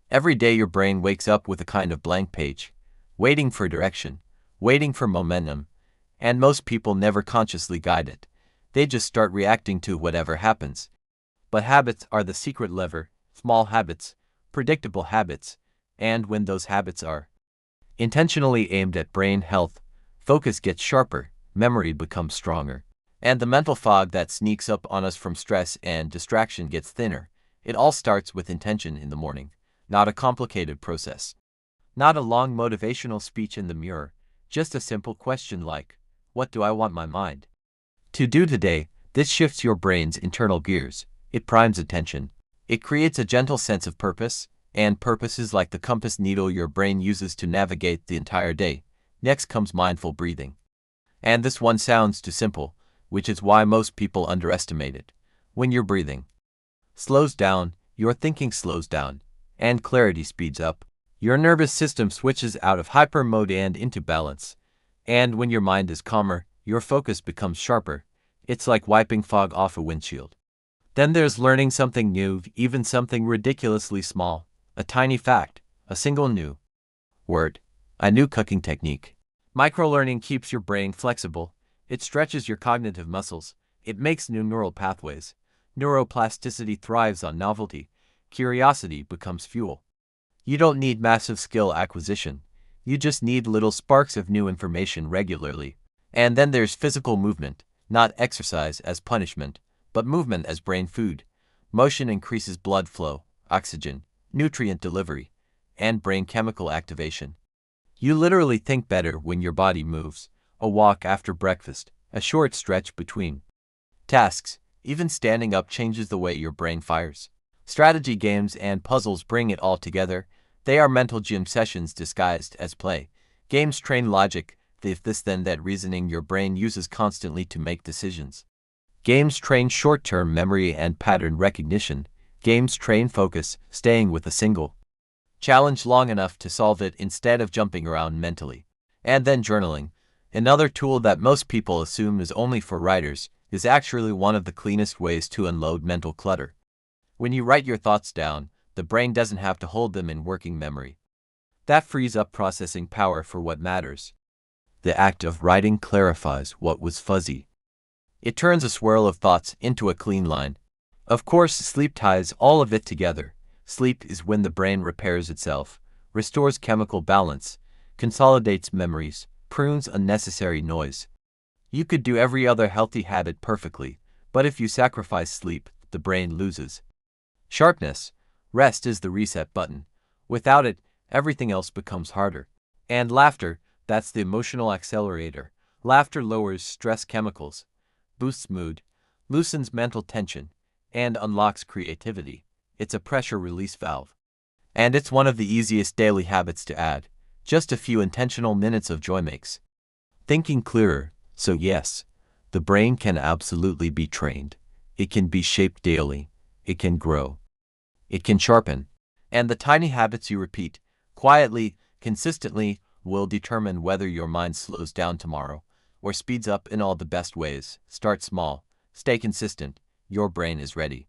Every day your brain wakes up with a kind of blank page, waiting for direction, waiting for momentum, and most people never consciously guide it. They just start reacting to whatever happens. But habits are the secret lever, small habits, predictable habits, and when those habits are intentionally aimed at brain health, focus gets sharper, memory becomes stronger, and the mental fog that sneaks up on us from stress and distraction gets thinner. It all starts with intention in the morning, not a complicated process. Not a long motivational speech in the mirror, just a simple question like, what do I want my mind to do today? This shifts your brain's internal gears. It primes attention. It creates a gentle sense of purpose, and purpose is like the compass needle your brain uses to navigate the entire day. Next comes mindful breathing. And this one sounds too simple, which is why most people underestimate it. When your breathing slows down, your thinking slows down, and clarity speeds up. Your nervous system switches out of hyper mode and into balance. And when your mind is calmer, your focus becomes sharper. It's like wiping fog off a windshield. Then there's learning something new, even something ridiculously small. A tiny fact, a single new word, a new cooking technique. Microlearning keeps your brain flexible. It stretches your cognitive muscles. It makes new neural pathways. Neuroplasticity thrives on novelty. Curiosity becomes fuel. You don't need massive skill acquisition. You just need little sparks of new information regularly. And then there's physical movement, not exercise as punishment, but movement as brain food. Motion increases blood flow, oxygen, nutrient delivery, and brain chemical activation. You literally think better when your body moves. A walk after breakfast, a short stretch between tasks, even standing up changes the way your brain fires. Strategy games and puzzles bring it all together. They are mental gym sessions disguised as play. Games train logic, the if this then that reasoning your brain uses constantly to make decisions. Games train short-term memory and pattern recognition. Games train focus, staying with a single challenge long enough to solve it instead of jumping around mentally. And then journaling, another tool that most people assume is only for writers, is actually one of the cleanest ways to unload mental clutter. When you write your thoughts down, the brain doesn't have to hold them in working memory. That frees up processing power for what matters. The act of writing clarifies what was fuzzy. It turns a swirl of thoughts into a clean line. Of course, sleep ties all of it together. Sleep is when the brain repairs itself, restores chemical balance, consolidates memories, prunes unnecessary noise. You could do every other healthy habit perfectly, but if you sacrifice sleep, the brain loses sharpness. Rest is the reset button. Without it, everything else becomes harder. And laughter, that's the emotional accelerator. Laughter lowers stress chemicals, boosts mood, loosens mental tension, and unlocks creativity. It's a pressure release valve. And it's one of the easiest daily habits to add. Just a few intentional minutes of joy makes thinking clearer. So yes, the brain can absolutely be trained. It can be shaped daily. It can grow. It can sharpen. And the tiny habits you repeat, quietly, consistently, will determine whether your mind slows down tomorrow or speeds up in all the best ways. Start small. Stay consistent. Your brain is ready.